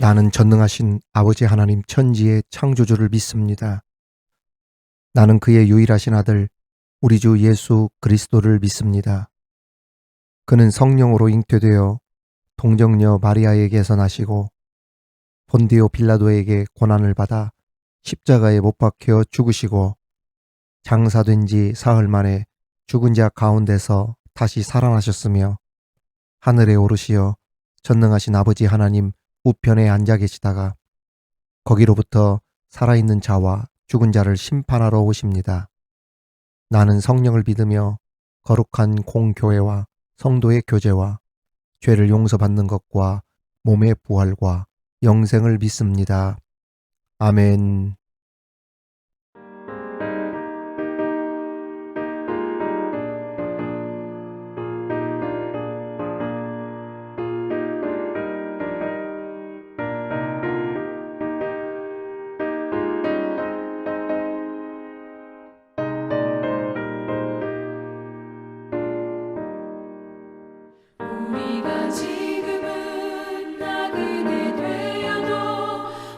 나는 전능하신 아버지 하나님 천지의 창조주를 믿습니다. 나는 그의 유일하신 아들 우리 주 예수 그리스도를 믿습니다. 그는 성령으로 잉태되어 동정녀 마리아에게서 나시고 본디오 빌라도에게 고난을 받아 십자가에 못 박혀 죽으시고 장사된 지 사흘 만에 죽은 자 가운데서 다시 살아나셨으며 하늘에 오르시어 전능하신 아버지 하나님 우편에 앉아 계시다가 거기로부터 살아있는 자와 죽은 자를 심판하러 오십니다. 나는 성령을 믿으며 거룩한 공교회와 성도의 교제와 죄를 용서받는 것과 몸의 부활과 영생을 믿습니다. 아멘. 우리가 지금은 나그네 되어도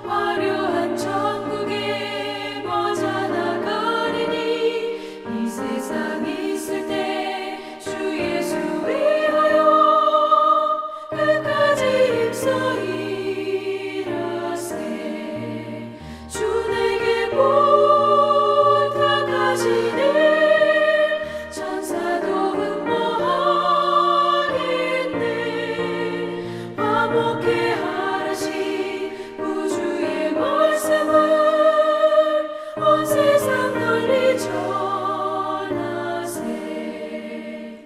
화려한 천국에 머자 나가리니 이 세상 있을 때 주 예수 위하여 끝까지 힘써 일하세. 주 내게 부탁하시네. 천사도 흠모하겠네. 화목해 하라시 구주의 말씀을 온 세상 널리 전하세.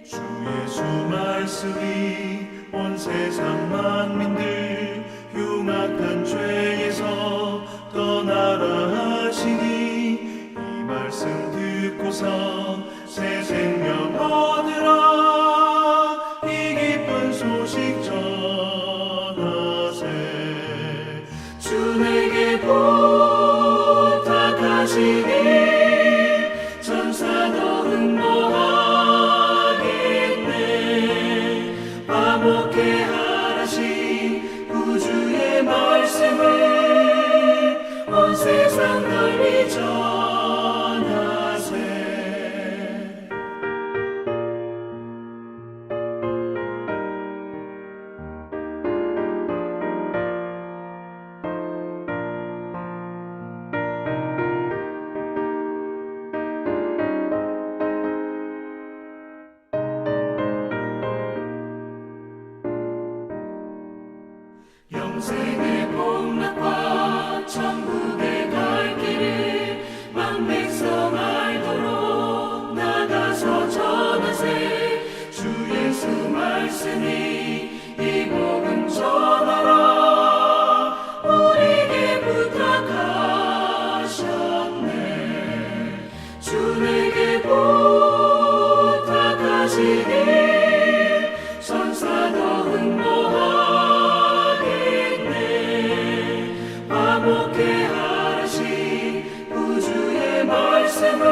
주 예수 말씀이 온 세상 만민들 흉악한 죄에서 떠나라 하시니 이 말씀 듣고서 새 생명 얻으라. 이 기쁜 소식 전하세. 주 내게 부탁하시니 천사도 흠모하겠네. 화목해 하라시 구주의 말씀을 온 세상 널리 전하세. 영생의 복락과 천국의 갈 길을 만백성 알도록 나가서 전하세. 주 예수 말씀이 이 복음 전하라. 우리에게 부탁하셨네. 주 내게 부탁하시니 천사도 흠모하겠네. 화목해 하라시 구주의 말씀을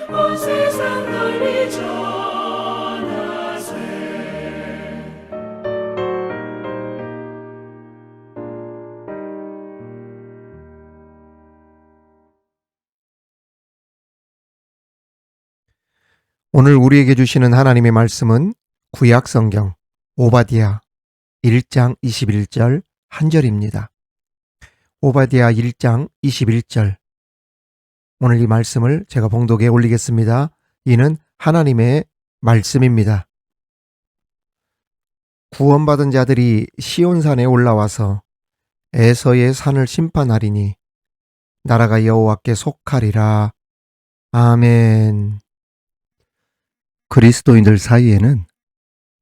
온 세상 널리 전하세. 오늘 우리에게 주시는 하나님의 말씀은 구약 성경 오바댜 1장 21절 한 절입니다. 오바댜 1장 21절. 오늘 이 말씀을 제가 봉독에 올리겠습니다. 이는 하나님의 말씀입니다. 구원받은 자들이 시온산에 올라와서 에서의 산을 심판하리니 나라가 여호와께 속하리라. 아멘. 그리스도인들 사이에는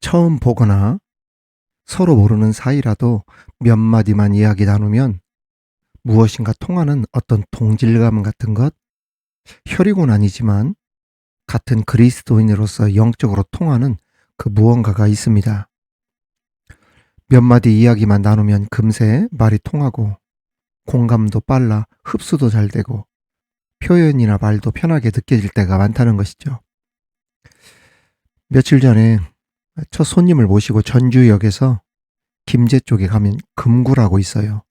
처음 보거나 서로 모르는 사이라도 몇 마디만 이야기 나누면 무엇인가 통하는 어떤 동질감 같은 것, 혈육은 아니지만 같은 그리스도인으로서 영적으로 통하는 그 무언가가 있습니다. 몇 마디 이야기만 나누면 금세 말이 통하고 공감도 빨라 흡수도 잘 되고 표현이나 말도 편하게 느껴질 때가 많다는 것이죠. 며칠 전에 첫 손님을 모시고 전주역에서 김제 쪽에 가면 금구라고 있어요.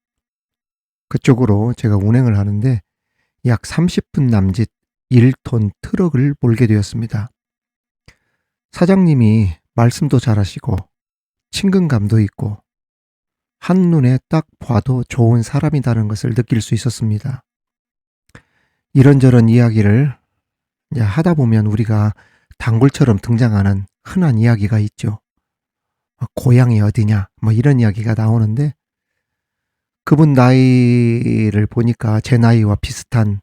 그쪽으로 제가 운행을 하는데 약 30분 남짓 1톤 트럭을 몰게 되었습니다. 사장님이 말씀도 잘하시고 친근감도 있고 한눈에 딱 봐도 좋은 사람이라는 것을 느낄 수 있었습니다. 이런저런 이야기를 이제 하다 보면 우리가 단골처럼 등장하는 흔한 이야기가 있죠. 고향이 어디냐 뭐 이런 이야기가 나오는데 그분 나이를 보니까 제 나이와 비슷한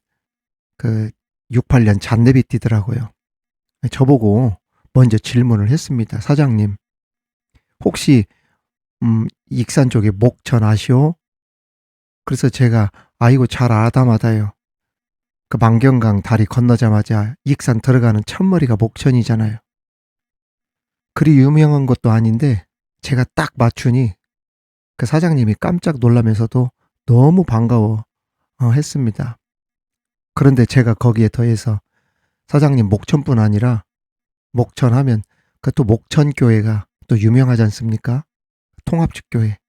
그 6, 8년 잔내비 뛰더라고요. 저보고 먼저 질문을 했습니다. 사장님, 혹시 익산 쪽에 목천 아시오? 그래서 제가 아이고 잘 아다마다요. 그 만경강 다리 건너자마자 익산 들어가는 첫머리가 목천이잖아요. 그리 유명한 것도 아닌데 제가 딱 맞추니 그 사장님이 깜짝 놀라면서도 너무 반가워 했습니다. 그런데 제가 거기에 더해서 사장님 목천뿐 아니라 목천하면 그 또 목천교회가 또 유명하지 않습니까? 통합축교회.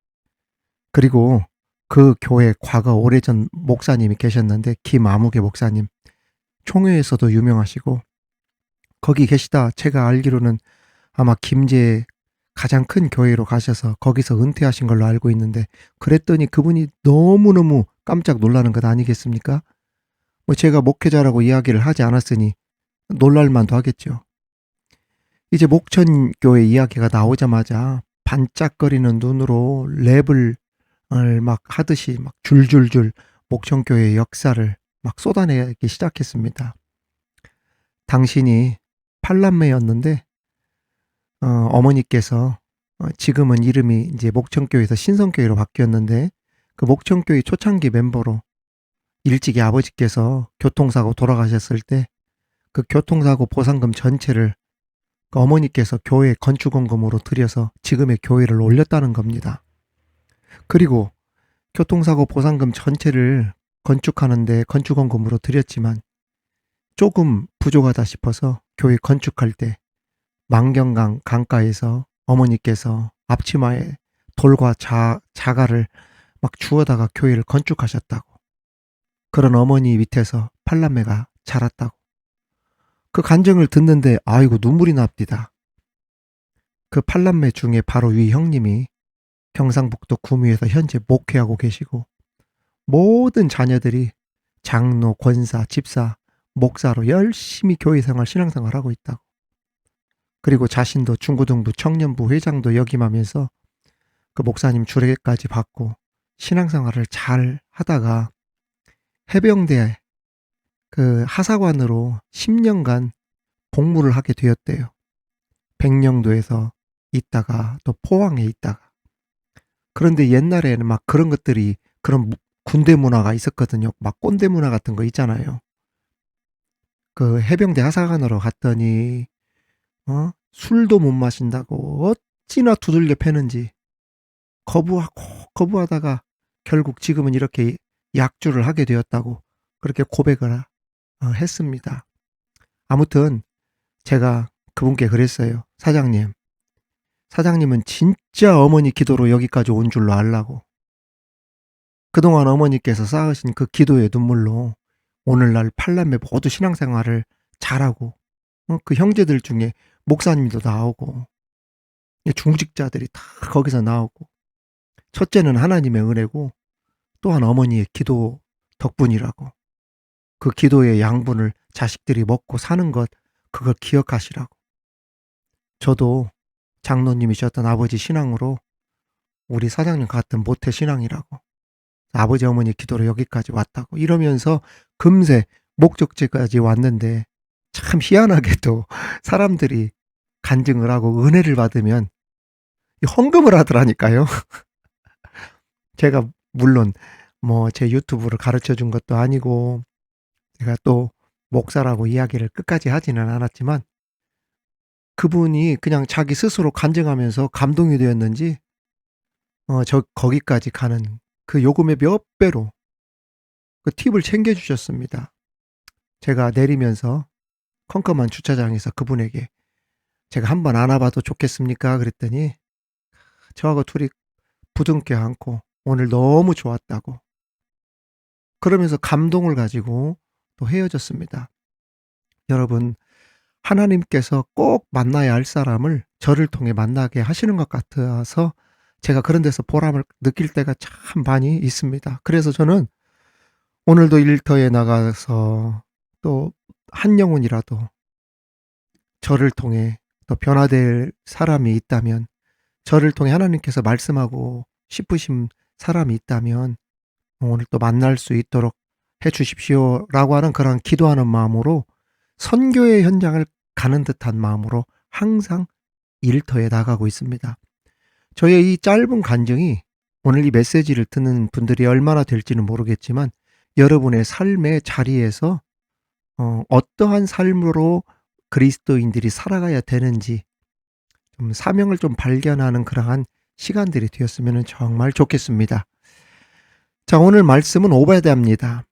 그리고 그 교회 과거 오래전 목사님이 계셨는데 김아무개 목사님 총회에서도 유명하시고 거기 계시다 제가 알기로는 아마 김제 가장 큰 교회로 가셔서 거기서 은퇴하신 걸로 알고 있는데 그랬더니 그분이 너무너무 깜짝 놀라는 것 아니겠습니까? 뭐 제가 목회자라고 이야기를 하지 않았으니 놀랄만도 하겠죠. 이제 목천교회 이야기가 나오자마자 반짝거리는 눈으로 랩을 막 하듯이 막 줄줄줄 목천교회의 역사를 막 쏟아내기 시작했습니다. 당신이 팔남매였는데 어머니께서 지금은 이름이 이제 목천교회에서 신성교회로 바뀌었는데 그 목천교회 초창기 멤버로 일찍이 아버지께서 교통사고 돌아가셨을 때 그 교통사고 보상금 전체를 그 어머니께서 교회 건축원금으로 들여서 지금의 교회를 올렸다는 겁니다. 그리고 교통사고 보상금 전체를 건축하는데 건축원금으로 들였지만 조금 부족하다 싶어서 교회 건축할 때 만경강 강가에서 어머니께서 앞치마에 돌과 자갈을 막 주워다가 교회를 건축하셨다고. 그런 어머니 밑에서 팔남매가 자랐다고. 그 간증을 듣는데 아이고 눈물이 납디다. 그 팔남매 중에 바로 위 형님이 경상북도 구미에서 현재 목회하고 계시고 모든 자녀들이 장로, 권사, 집사, 목사로 열심히 교회 생활, 신앙생활 하고 있다고. 그리고 자신도 중고등부 청년부 회장도 역임하면서 그 목사님 주례까지 받고 신앙생활을 잘 하다가 해병대 그 하사관으로 10년간 복무를 하게 되었대요. 백령도에서 있다가 또 포항에 있다가. 그런데 옛날에는 막 그런 것들이 그런 군대 문화가 있었거든요. 막 꼰대 문화 같은 거 있잖아요. 그 해병대 하사관으로 갔더니 술도 못 마신다고 어찌나 두들겨 패는지 거부하다가 결국 지금은 이렇게 약주를 하게 되었다고 그렇게 고백을 했습니다. 아무튼 제가 그분께 그랬어요. 사장님은 진짜 어머니 기도로 여기까지 온 줄로 알라고. 그동안 어머니께서 쌓으신 그 기도의 눈물로 오늘날 팔남매 모두 신앙생활을 잘하고 그 형제들 중에 목사님도 나오고 중직자들이 다 거기서 나오고 첫째는 하나님의 은혜고 또한 어머니의 기도 덕분이라고. 그 기도의 양분을 자식들이 먹고 사는 것 그걸 기억하시라고. 저도 장로님이셨던 아버지 신앙으로 우리 사장님 같은 모태 신앙이라고. 아버지 어머니 기도로 여기까지 왔다고 이러면서 금세 목적지까지 왔는데 참 희한하게도 사람들이 간증을 하고 은혜를 받으면 헌금을 하더라니까요. 제가 물론 뭐 제 유튜브를 가르쳐 준 것도 아니고 제가 또 목사라고 이야기를 끝까지 하지는 않았지만 그분이 그냥 자기 스스로 간증하면서 감동이 되었는지 거기까지 가는 그 요금의 몇 배로 그 팁을 챙겨주셨습니다. 제가 내리면서 컴컴한 주차장에서 그분에게 제가 한번 안아봐도 좋겠습니까? 그랬더니 저하고 둘이 부둥켜 안고 오늘 너무 좋았다고. 그러면서 감동을 가지고 또 헤어졌습니다. 여러분, 하나님께서 꼭 만나야 할 사람을 저를 통해 만나게 하시는 것 같아서 제가 그런 데서 보람을 느낄 때가 참 많이 있습니다. 그래서 저는 오늘도 일터에 나가서 또 한 영혼이라도 저를 통해 또 변화될 사람이 있다면, 저를 통해 하나님께서 말씀하고 싶으신 사람이 있다면 오늘 또 만날 수 있도록 해 주십시오라고 하는 그런 기도하는 마음으로, 선교의 현장을 가는 듯한 마음으로 항상 일터에 나가고 있습니다. 저의 이 짧은 간증이 오늘 이 메시지를 듣는 분들이 얼마나 될지는 모르겠지만, 여러분의 삶의 자리에서 어떠한 삶으로 그리스도인들이 살아가야 되는지 좀 사명을 좀 발견하는 그러한 시간들이 되었으면 정말 좋겠습니다. 자, 오늘 말씀은 오베드야입니다.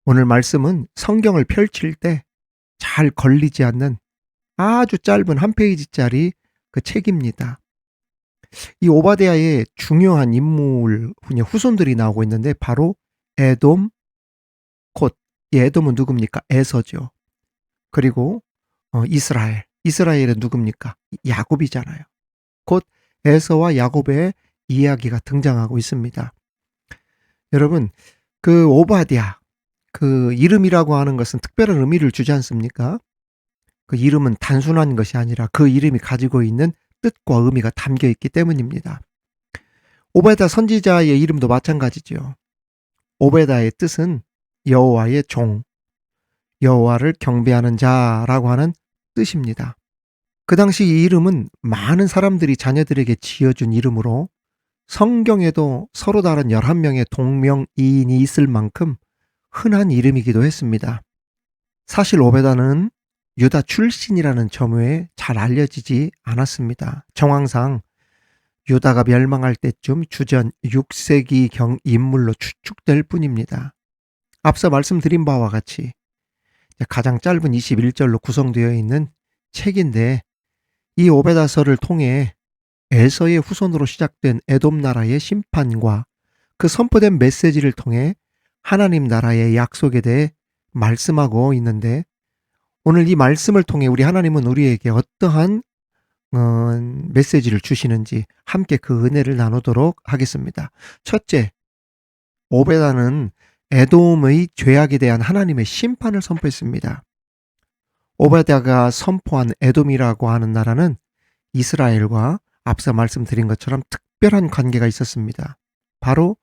오늘 말씀은 성경을 펼칠 때 잘 걸리지 않는 아주 짧은 한 페이지짜리 그 책입니다. 이 오바댜의 중요한 인물 후손들이 나오고 있는데 바로 에돔, 곧 이 에돔은 누굽니까? 에서죠. 그리고 이스라엘. 이스라엘은 누굽니까? 야곱이잖아요. 곧 에서와 야곱의 이야기가 등장하고 있습니다. 여러분, 그 오바댜, 그 이름이라고 하는 것은 특별한 의미를 주지 않습니까? 그 이름은 단순한 것이 아니라 그 이름이 가지고 있는 뜻과 의미가 담겨 있기 때문입니다. 오베다 선지자의 이름도 마찬가지죠. 오베다의 뜻은 여호와의 종, 여호와를 경배하는 자라고 하는 뜻입니다. 그 당시 이 이름은 많은 사람들이 자녀들에게 지어준 이름으로 성경에도 서로 다른 11명의 동명이인이 있을 만큼 흔한 이름이기도 했습니다. 사실 오베다는 유다 출신이라는 점에 잘 알려지지 않았습니다. 정황상 유다가 멸망할 때쯤 주전 6세기경 인물로 추측될 뿐입니다. 앞서 말씀드린 바와 같이 가장 짧은 21절로 구성되어 있는 책인데, 이 오베다서를 통해 에서의 후손으로 시작된 에돔 나라의 심판과 그 선포된 메시지를 통해 하나님 나라의 약속에 대해 말씀하고 있는데, 오늘 이 말씀을 통해 우리 하나님은 우리에게 어떠한 메시지를 주시는지 함께 그 은혜를 나누도록 하겠습니다. 첫째, 오베다는 에돔의 죄악에 대한 하나님의 심판을 선포했습니다. 오베다가 선포한 에돔이라고 하는 나라는 이스라엘과 앞서 말씀드린 것처럼 특별한 관계가 있었습니다. 바로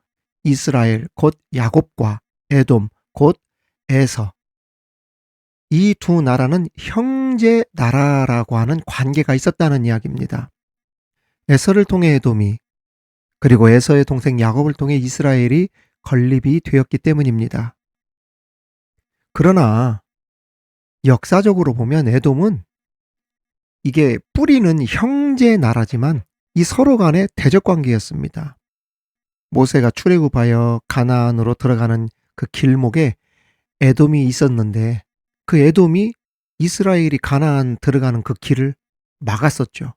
이스라엘 곧 야곱과 에돔 곧 에서, 이 두 나라는 형제 나라라고 하는 관계가 있었다는 이야기입니다. 에서를 통해 에돔이, 그리고 에서의 동생 야곱을 통해 이스라엘이 건립이 되었기 때문입니다. 그러나 역사적으로 보면 에돔은 이게 뿌리는 형제 나라지만 이 서로 간의 대적 관계였습니다. 모세가 출애굽하여 가나안으로 들어가는 그 길목에 에돔이 있었는데, 그 에돔이 이스라엘이 가나안 들어가는 그 길을 막았었죠.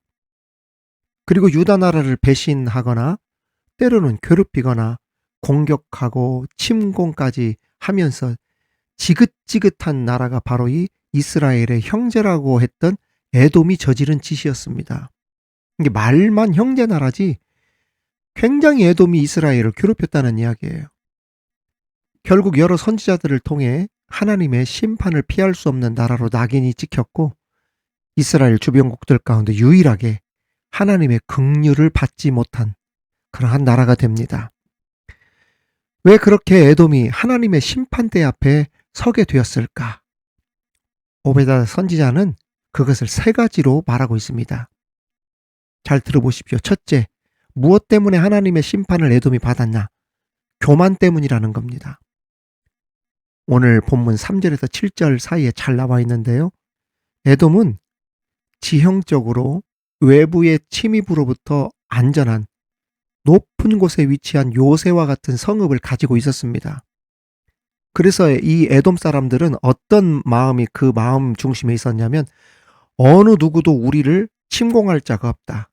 그리고 유다 나라를 배신하거나 때로는 괴롭히거나 공격하고 침공까지 하면서 지긋지긋한 나라가 바로 이 이스라엘의 형제라고 했던 에돔이 저지른 짓이었습니다. 이게 말만 형제 나라지 굉장히 에돔이 이스라엘을 괴롭혔다는 이야기예요. 결국 여러 선지자들을 통해 하나님의 심판을 피할 수 없는 나라로 낙인이 찍혔고, 이스라엘 주변국들 가운데 유일하게 하나님의 긍휼을 받지 못한 그러한 나라가 됩니다. 왜 그렇게 에돔이 하나님의 심판대 앞에 서게 되었을까? 오베다 선지자는 그것을 세 가지로 말하고 있습니다. 잘 들어보십시오. 첫째, 무엇 때문에 하나님의 심판을 에돔이 받았냐? 교만 때문이라는 겁니다. 오늘 본문 3절에서 7절 사이에 잘 나와 있는데요. 에돔은 지형적으로 외부의 침입으로부터 안전한 높은 곳에 위치한 요새와 같은 성읍을 가지고 있었습니다. 그래서 이 에돔 사람들은 어떤 마음이 그 마음 중심에 있었냐면, 어느 누구도 우리를 침공할 자가 없다.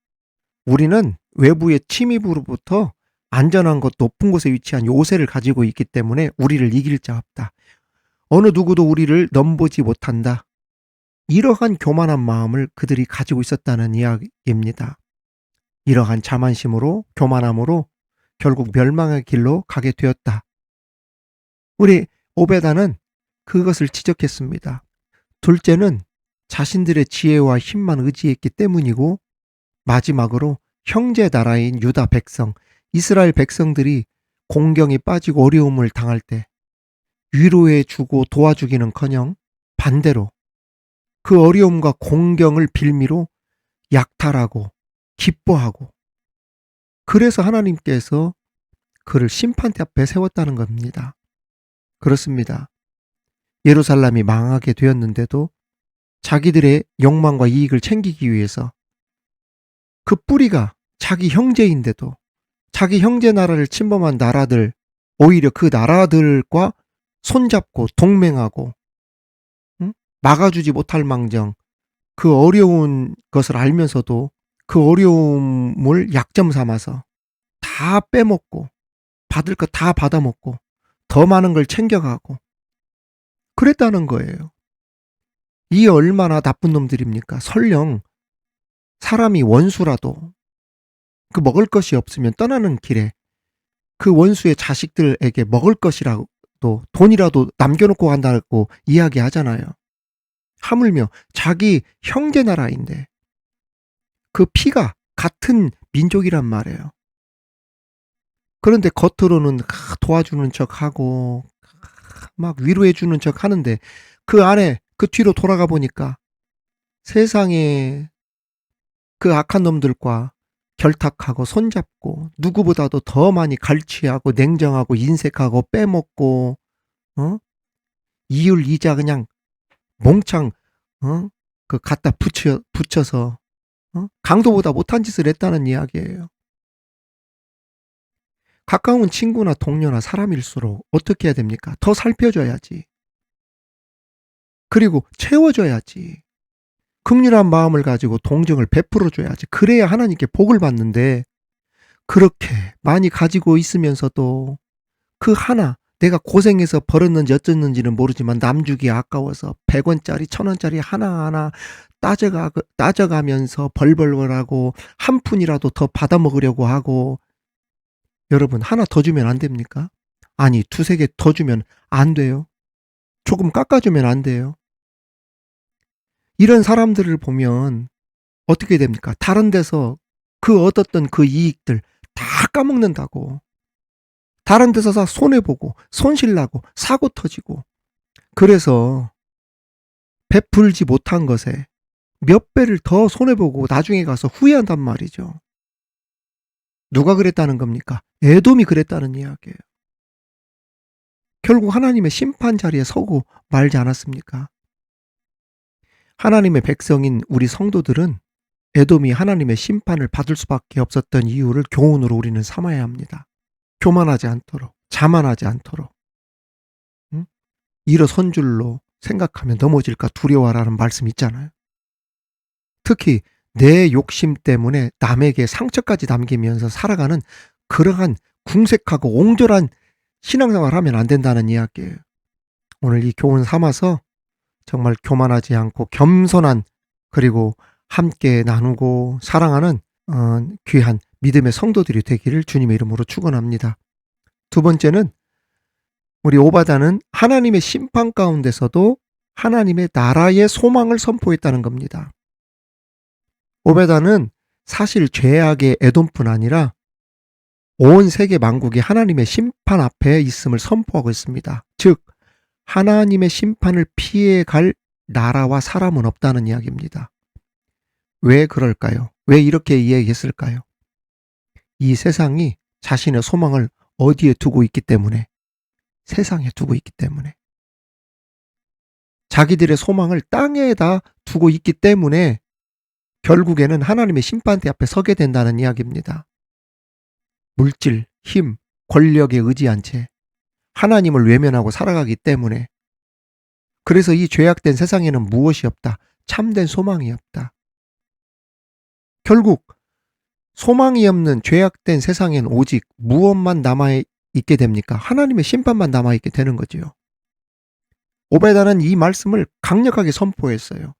우리는 외부의 침입으로부터 안전한 곳 높은 곳에 위치한 요새를 가지고 있기 때문에 우리를 이길 자 없다. 어느 누구도 우리를 넘보지 못한다. 이러한 교만한 마음을 그들이 가지고 있었다는 이야기입니다. 이러한 자만심으로 교만함으로 결국 멸망의 길로 가게 되었다. 우리 오베다는 그것을 지적했습니다. 둘째는 자신들의 지혜와 힘만 의지했기 때문이고, 마지막으로 형제 나라인 유다 백성, 이스라엘 백성들이 공경에 빠지고 어려움을 당할 때 위로해 주고 도와주기는커녕 반대로 그 어려움과 공경을 빌미로 약탈하고 기뻐하고, 그래서 하나님께서 그를 심판대 앞에 세웠다는 겁니다. 그렇습니다. 예루살렘이 망하게 되었는데도 자기들의 욕망과 이익을 챙기기 위해서 그 뿌리가 자기 형제인데도 자기 형제 나라를 침범한 나라들, 오히려 그 나라들과 손잡고 동맹하고, 막아주지 못할 망정 그 어려운 것을 알면서도 그 어려움을 약점 삼아서 다 빼먹고 받을 것 다 받아먹고 더 많은 걸 챙겨가고 그랬다는 거예요. 이 얼마나 나쁜 놈들입니까? 설령 사람이 원수라도 그 먹을 것이 없으면 떠나는 길에 그 원수의 자식들에게 먹을 것이라도 돈이라도 남겨놓고 간다고 이야기하잖아요. 하물며 자기 형제 나라인데 그 피가 같은 민족이란 말이에요. 그런데 겉으로는 도와주는 척하고 막 위로해주는 척 하는데 그 안에 그 뒤로 돌아가 보니까 세상에 그 악한 놈들과 결탁하고 손잡고 누구보다도 더 많이 갈취하고 냉정하고 인색하고 빼먹고 이율 이자 그냥 몽창 그 갖다 붙여서 강도보다 못한 짓을 했다는 이야기예요. 가까운 친구나 동료나 사람일수록 어떻게 해야 됩니까? 더 살펴줘야지. 그리고 채워줘야지. 긍휼한 마음을 가지고 동정을 베풀어줘야지. 그래야 하나님께 복을 받는데, 그렇게 많이 가지고 있으면서도 그 하나 내가 고생해서 벌었는지 어쩌는지는 모르지만 남 주기 아까워서 100원짜리 1000원짜리 하나하나 따져가면서 벌벌벌하고 한 푼이라도 더 받아먹으려고 하고, 여러분 하나 더 주면 안 됩니까? 아니 두세 개 더 주면 안 돼요? 조금 깎아주면 안 돼요? 이런 사람들을 보면 어떻게 됩니까? 다른 데서 그 얻었던 그 이익들 다 까먹는다고. 다른 데서 다 손해보고 손실나고 사고 터지고, 그래서 베풀지 못한 것에 몇 배를 더 손해보고 나중에 가서 후회한단 말이죠. 누가 그랬다는 겁니까? 에돔이 그랬다는 이야기예요. 결국 하나님의 심판 자리에 서고 말지 않았습니까? 하나님의 백성인 우리 성도들은 에돔이 하나님의 심판을 받을 수밖에 없었던 이유를 교훈으로 우리는 삼아야 합니다. 교만하지 않도록, 자만하지 않도록, 일어선 줄로 생각하면 넘어질까 두려워라는 말씀 있잖아요. 특히 내 욕심 때문에 남에게 상처까지 남기면서 살아가는 그러한 궁색하고 옹졸한 신앙생활을 하면 안 된다는 이야기예요. 오늘 이 교훈 삼아서 정말 교만하지 않고 겸손한, 그리고 함께 나누고 사랑하는 귀한 믿음의 성도들이 되기를 주님의 이름으로 축원합니다. 두 번째는 우리 오바다는 하나님의 심판 가운데서도 하나님의 나라의 소망을 선포했다는 겁니다. 오베다는 사실 죄악의 에돔뿐 아니라 온 세계 만국이 하나님의 심판 앞에 있음을 선포하고 있습니다. 즉 하나님의 심판을 피해갈 나라와 사람은 없다는 이야기입니다. 왜 그럴까요? 왜 이렇게 이야기했을까요? 이 세상이 자신의 소망을 어디에 두고 있기 때문에, 세상에 두고 있기 때문에, 자기들의 소망을 땅에다 두고 있기 때문에 결국에는 하나님의 심판대 앞에 서게 된다는 이야기입니다. 물질, 힘, 권력에 의지한 채 하나님을 외면하고 살아가기 때문에, 그래서 이 죄악된 세상에는 무엇이 없다? 참된 소망이 없다. 결국 소망이 없는 죄악된 세상엔 오직 무엇만 남아있게 됩니까? 하나님의 심판만 남아있게 되는 거지요. 오베다는 이 말씀을 강력하게 선포했어요.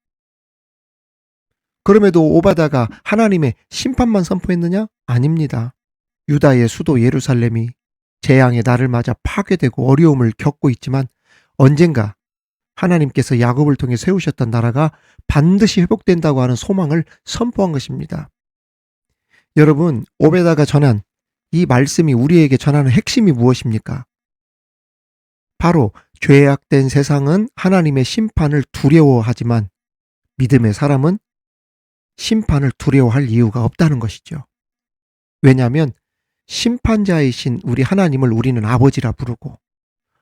그럼에도 오바다가 하나님의 심판만 선포했느냐? 아닙니다. 유다의 수도 예루살렘이 재앙의 날을 맞아 파괴되고 어려움을 겪고 있지만 언젠가 하나님께서 야곱을 통해 세우셨던 나라가 반드시 회복된다고 하는 소망을 선포한 것입니다. 여러분, 오베다가 전한 이 말씀이 우리에게 전하는 핵심이 무엇입니까? 바로 죄악된 세상은 하나님의 심판을 두려워하지만 믿음의 사람은 심판을 두려워할 이유가 없다는 것이죠. 왜냐하면 심판자이신 우리 하나님을 우리는 아버지라 부르고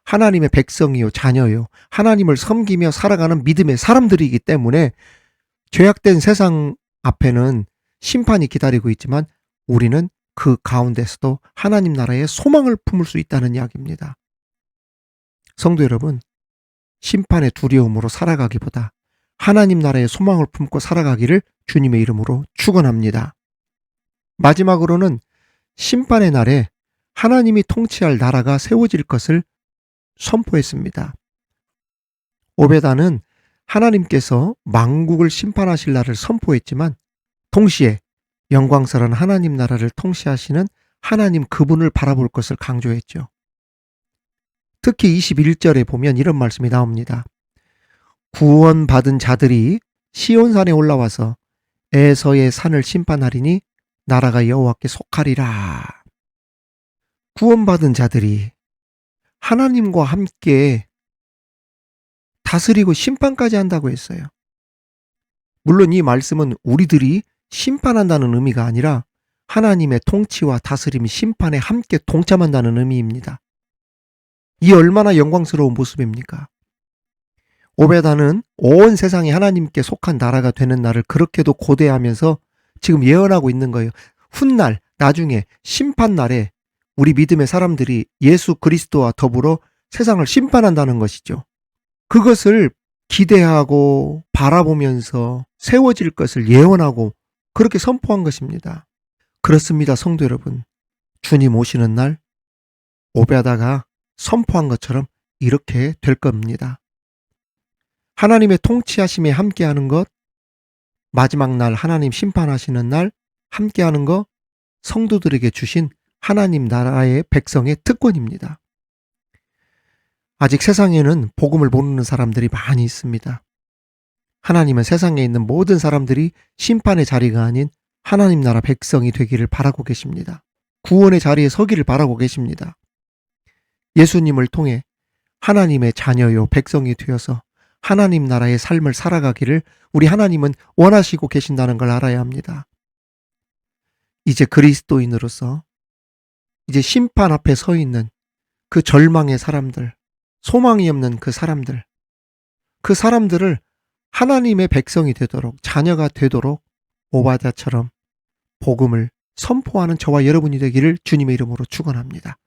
하나님의 백성이요 자녀요 하나님을 섬기며 살아가는 믿음의 사람들이기 때문에 죄악된 세상 앞에는 심판이 기다리고 있지만 우리는 그 가운데서도 하나님 나라의 소망을 품을 수 있다는 이야기입니다. 성도 여러분, 심판의 두려움으로 살아가기보다 하나님 나라의 소망을 품고 살아가기를 주님의 이름으로 축원합니다. 마지막으로는 심판의 날에 하나님이 통치할 나라가 세워질 것을 선포했습니다. 오베다는 하나님께서 만국을 심판하실 날을 선포했지만 동시에 영광스러운 하나님 나라를 통치하시는 하나님 그분을 바라볼 것을 강조했죠. 특히 21절에 보면 이런 말씀이 나옵니다. 구원받은 자들이 시온산에 올라와서 에서의 산을 심판하리니 나라가 여호와께 속하리라. 구원받은 자들이 하나님과 함께 다스리고 심판까지 한다고 했어요. 물론 이 말씀은 우리들이 심판한다는 의미가 아니라 하나님의 통치와 다스림, 심판에 함께 동참한다는 의미입니다. 이 얼마나 영광스러운 모습입니까? 오베다는 온 세상이 하나님께 속한 나라가 되는 날을 그렇게도 고대하면서 지금 예언하고 있는 거예요. 훗날, 나중에 심판날에 우리 믿음의 사람들이 예수 그리스도와 더불어 세상을 심판한다는 것이죠. 그것을 기대하고 바라보면서 세워질 것을 예언하고 그렇게 선포한 것입니다. 그렇습니다, 성도 여러분. 주님 오시는 날 오베다가 선포한 것처럼 이렇게 될 겁니다. 하나님의 통치하심에 함께하는 것, 마지막 날 하나님 심판하시는 날 함께하는 것, 성도들에게 주신 하나님 나라의 백성의 특권입니다. 아직 세상에는 복음을 모르는 사람들이 많이 있습니다. 하나님은 세상에 있는 모든 사람들이 심판의 자리가 아닌 하나님 나라 백성이 되기를 바라고 계십니다. 구원의 자리에 서기를 바라고 계십니다. 예수님을 통해 하나님의 자녀요 백성이 되어서 하나님 나라의 삶을 살아가기를 우리 하나님은 원하시고 계신다는 걸 알아야 합니다. 이제 그리스도인으로서 이제 심판 앞에 서 있는 그 절망의 사람들, 소망이 없는 그 사람들을 하나님의 백성이 되도록, 자녀가 되도록 오바다처럼 복음을 선포하는 저와 여러분이 되기를 주님의 이름으로 축원합니다.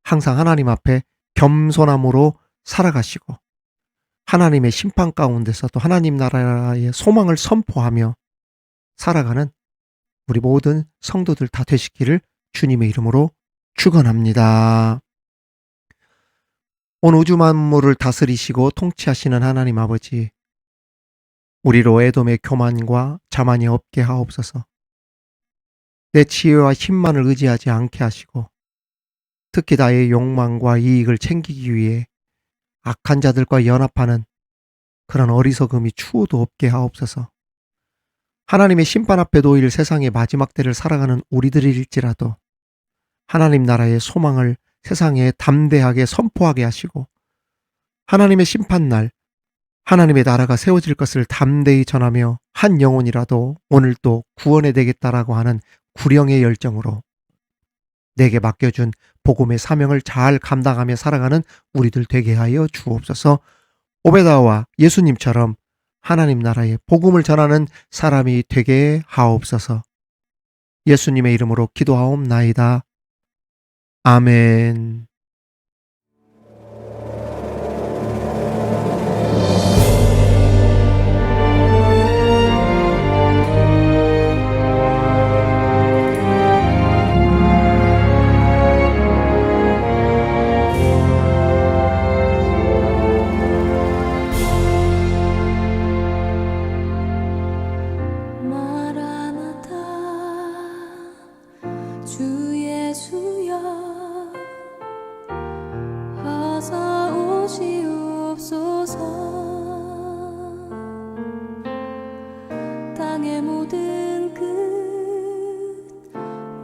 항상 하나님 앞에 겸손함으로 살아가시고 하나님의 심판 가운데서도 하나님 나라의 소망을 선포하며 살아가는 우리 모든 성도들 다 되시기를 주님의 이름으로 축원합니다. 온 우주 만물을 다스리시고 통치하시는 하나님 아버지, 우리로 에돔의 교만과 자만이 없게 하옵소서. 내 지혜와 힘만을 의지하지 않게 하시고 특히 나의 욕망과 이익을 챙기기 위해 악한 자들과 연합하는 그런 어리석음이 추호도 없게 하옵소서. 하나님의 심판 앞에 놓일 세상의 마지막 때를 살아가는 우리들일지라도 하나님 나라의 소망을 세상에 담대하게 선포하게 하시고 하나님의 심판날 하나님의 나라가 세워질 것을 담대히 전하며 한 영혼이라도 오늘 또 구원해 되겠다라고 하는 구령의 열정으로 내게 맡겨준 복음의 사명을 잘 감당하며 살아가는 우리들 되게 하여 주옵소서. 오베다와 예수님처럼 하나님 나라의 복음을 전하는 사람이 되게 하옵소서. 예수님의 이름으로 기도하옵나이다. 아멘. 땅의 모든 끝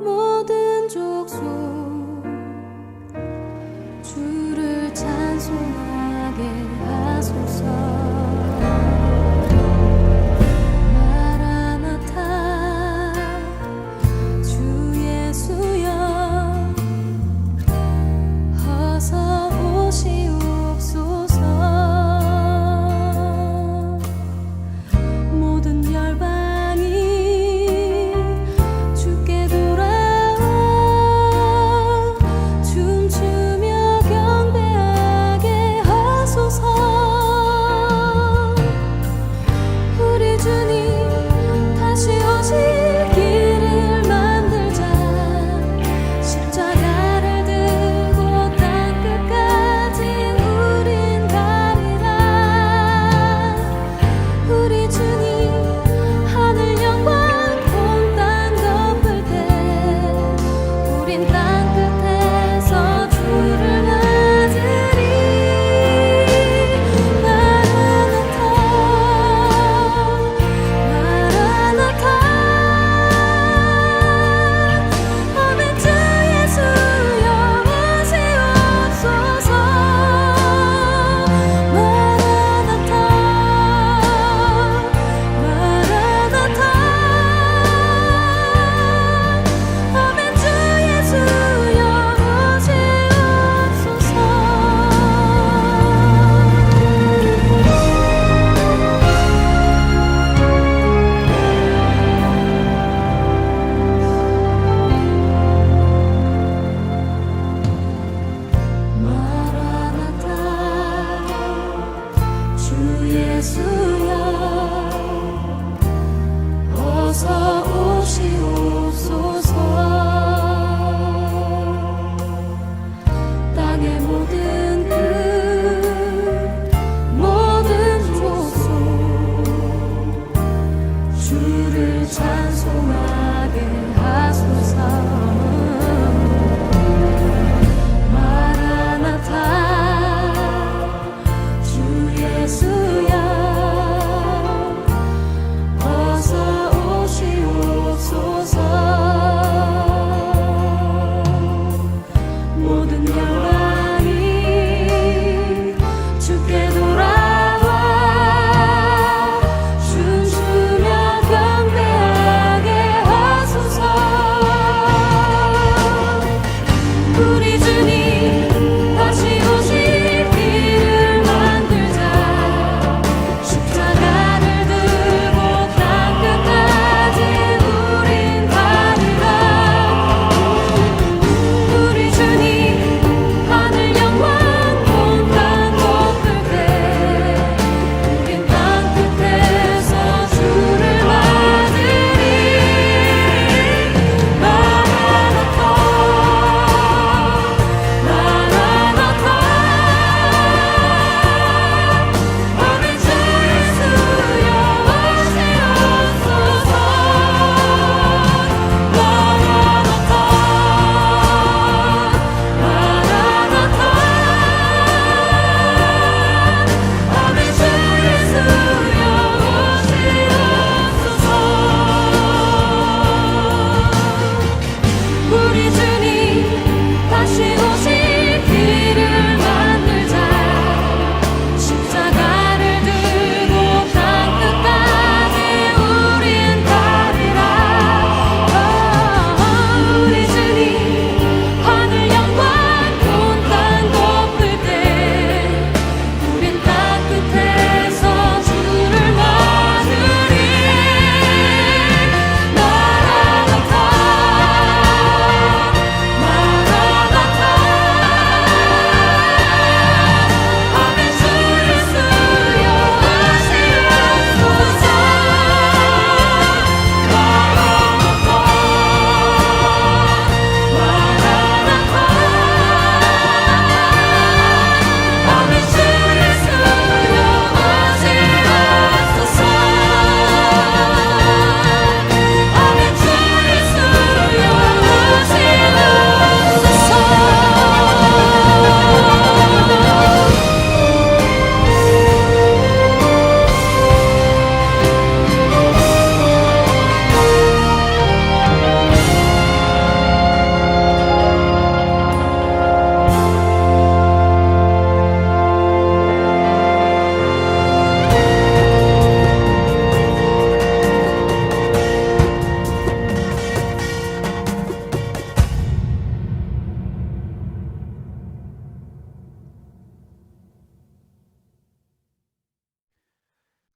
모든 족속 주를 찬송하게 하소서. 마라나타 주 예수여 어서 오시옵소서. 모든 열방이 주께 돌아와 춤추며 경배하게 하소서. 우리 주님 다시 오실 길을 만들자. 십자가를 들고 땅끝까지 우린 가리라. 우리 주님 하늘 영광 온 땅 덮을 때 우린 땅끝에서 주를 맞으리. 마라나타 마라나타 아멘. 주 예수여 오시옵소서. 마라나타 마라나타 아멘. 주 예수여 오시옵소서. 마라나타 주 예수여 어서 오시옵소서. 땅의 모든 끝 모든 족속 주를 찬송하게 하소서. 마라나타 주 예수여 어서 오시옵소서.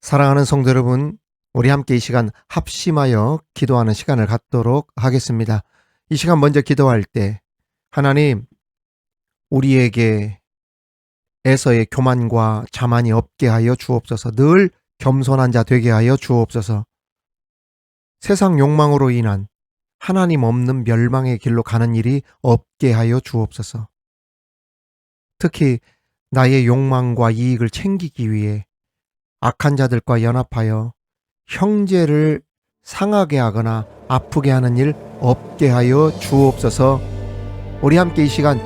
사랑하는 성도 여러분, 우리 함께 이 시간 합심하여 기도하는 시간을 갖도록 하겠습니다. 이 시간 먼저 기도할 때 하나님, 우리에게 에서의 교만과 자만이 없게 하여 주옵소서. 늘 겸손한 자 되게 하여 주옵소서. 세상 욕망으로 인한 하나님 없는 멸망의 길로 가는 일이 없게 하여 주옵소서. 특히 나의 욕망과 이익을 챙기기 위해 악한 자들과 연합하여 형제를 상하게 하거나 아프게 하는 일 없게 하여 주옵소서. 우리 함께 이 시간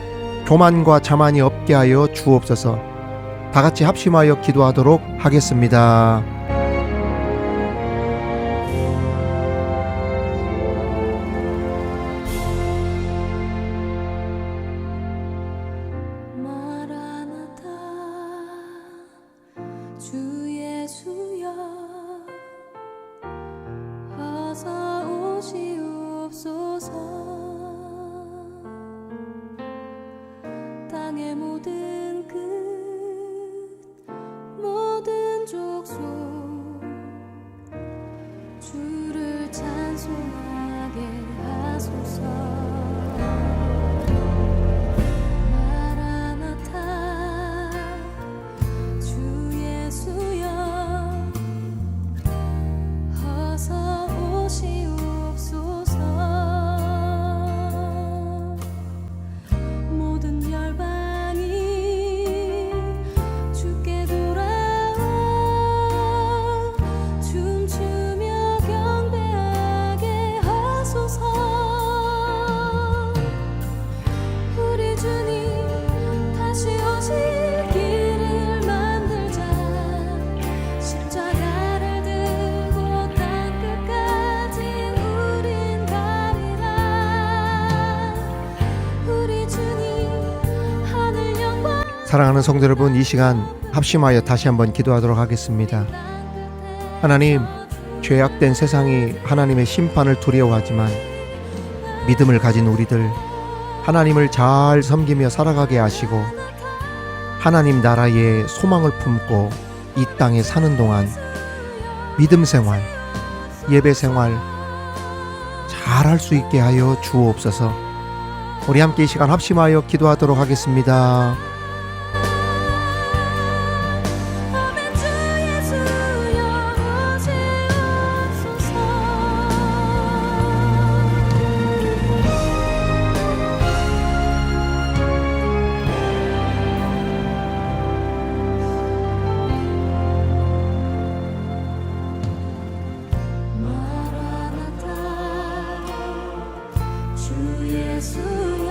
교만과 자만이 없게 하여 주옵소서. 다 같이 합심하여 기도하도록 하겠습니다. 마라나타 주 예수여 어서 오시옵소서. 땅의 모든 끝 모든 족속 주를 찬송하게 하소서. 마라나타 주 예수여 어서 오시옵소서. 모든 열방이 주께 돌아와 춤추며 경배하게 하소서. 우리 주님 다시 오실 길을 만들자. 십자가를 들고 땅끝까지 우린 가리라. 우리 주님 하늘 영광 사랑하는 성도 여러분, 이 시간 합심하여 다시 한번 기도하도록 하겠습니다. 하나님, 죄악된 세상이 하나님의 심판을 두려워하지만 믿음을 가진 우리들, 하나님을 잘 섬기며 살아가게 하시고 하나님 나라의 소망을 품고 이 땅에 사는 동안 믿음 생활, 예배 생활 잘 할 수 있게 하여 주옵소서. 우리 함께 이 시간 합심하여 기도하도록 하겠습니다. 아멘. 주 예수여 오시옵소서. 마라나타 주 예수여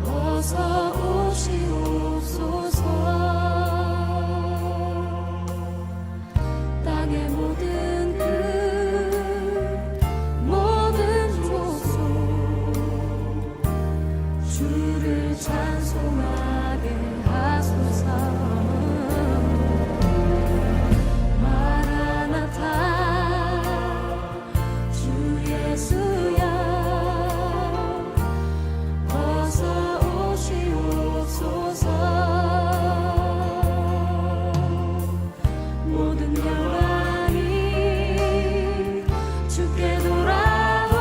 어서 오시옵소서. 땅의 모든 끝 모든 족속 주를 찬송하게 하소서. 마라나타 주 예수여 어서 오시옵소서. 모든 열방이 주께 돌아와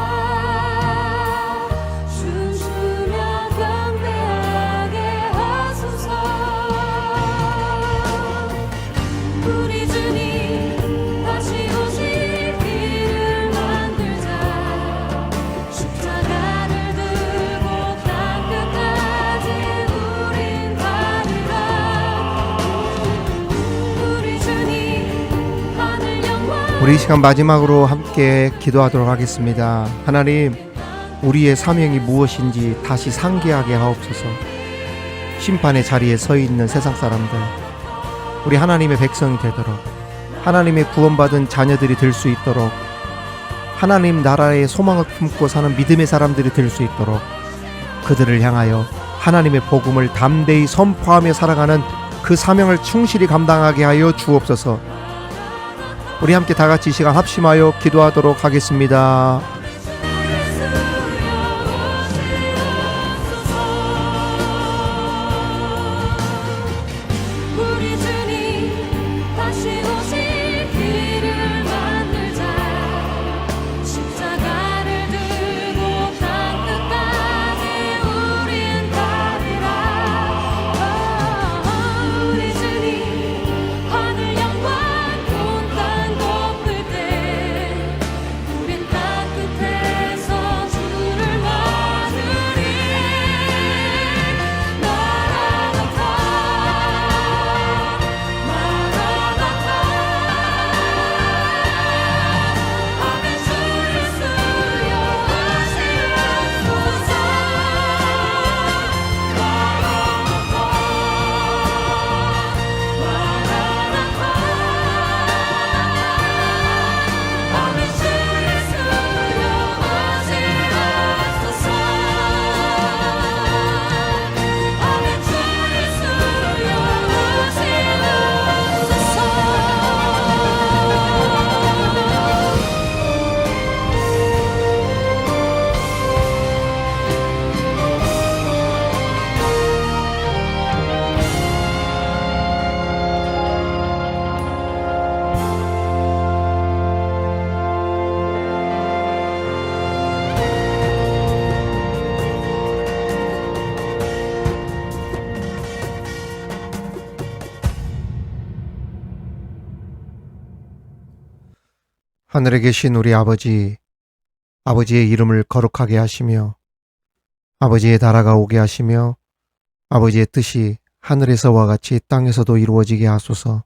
춤추며 경배하게 하소서. 우리 주님 다시 오실 길을 만들자. 십자가를 들고 땅끝까지 우린 가리라. 우리 주님 하늘 영광 우리 이 시간 마지막으로 함께 기도하도록 하겠습니다. 하나님, 우리의 사명이 무엇인지 다시 상기하게 하옵소서. 심판의 자리에 서 있는 세상 사람들, 우리 하나님의 백성이 되도록, 하나님의 구원받은 자녀들이 될 수 있도록, 하나님 나라의 소망을 품고 사는 믿음의 사람들이 될 수 있도록 그들을 향하여 하나님의 복음을 담대히 선포하며 살아가는 그 사명을 충실히 감당하게 하여 주옵소서. 우리 함께 다 같이 이 시간 합심하여 기도하도록 하겠습니다. 우리 주님 하늘에 계신 우리 아버지, 아버지의 이름을 거룩하게 하시며 아버지의 나라가 오게 하시며 아버지의 뜻이 하늘에서와 같이 땅에서도 이루어지게 하소서.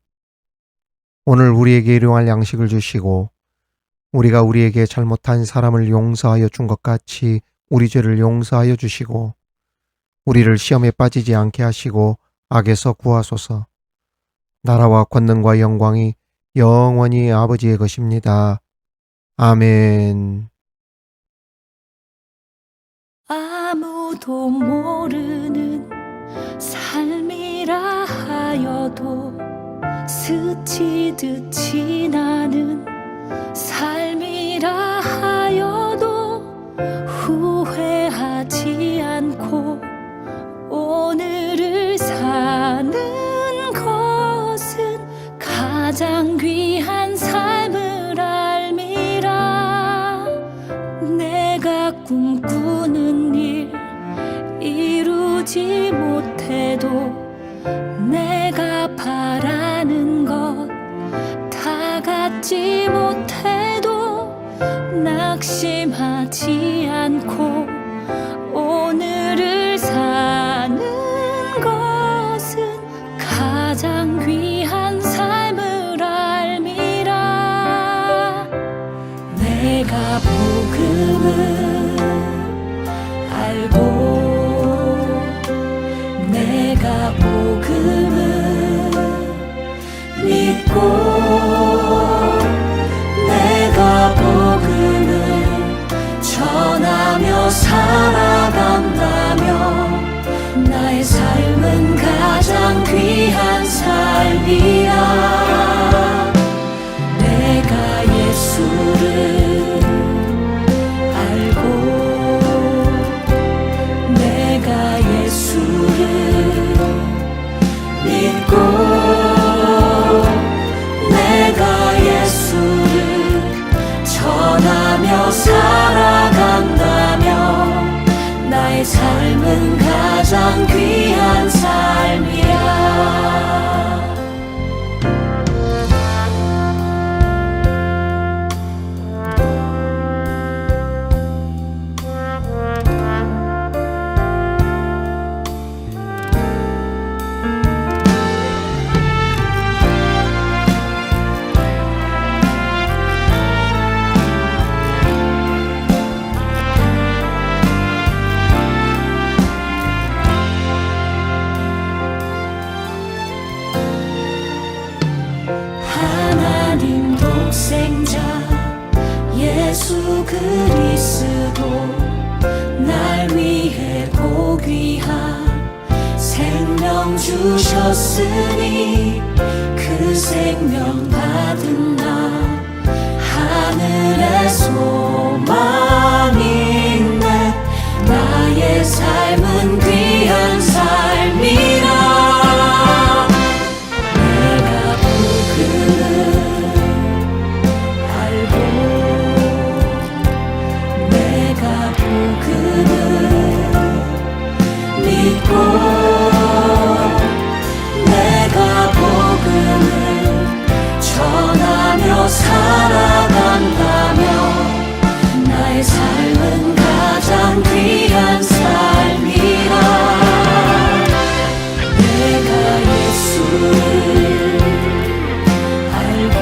오늘 우리에게 일용할 양식을 주시고 우리가 우리에게 잘못한 사람을 용서하여 준 것 같이 우리 죄를 용서하여 주시고 우리를 시험에 빠지지 않게 하시고 악에서 구하소서. 나라와 권능과 영광이 영원히 아버지의 것입니다. 아멘. 아무도 모르는 삶이라 하여도 스치듯 지나는 삶이라 하여도 후회하지 않고 오늘을 사는 것은 가장 귀한 삶을 알미라. 내가 꿈꾸는 일 이루지 못해도 내가 바라는 것 다 갖지 못해도 낙심하지 않고 오늘을 사는 것은 가장 귀한 삶을 알미라. 내가 복음을 알고 내가 복음을 믿고 내가 복음을 전하며 살아간다면 나의 삶은 가장 귀한 삶이야. 내가 예수를 알고 내가 예수를 믿고 내가 예수를 전하며 살아간다면 나의 삶은 가장 귀한 삶이야. 하나님 독생자 예수 그리스도 날 위해 고귀한 생명 주셨으니 그 생명 받은 나 하늘의 소망인데 나의 삶은 귀한 삶이라. 내가 복음을 전하며 살아간다면 나의 삶은 가장 귀한 삶이라. 내가 예수를 알고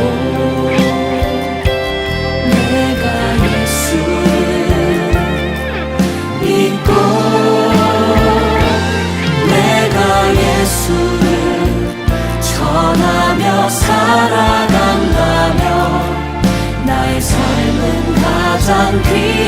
내가 예수를 믿고 예수를 전하며 살아간다면 나의 삶은 가장 귀한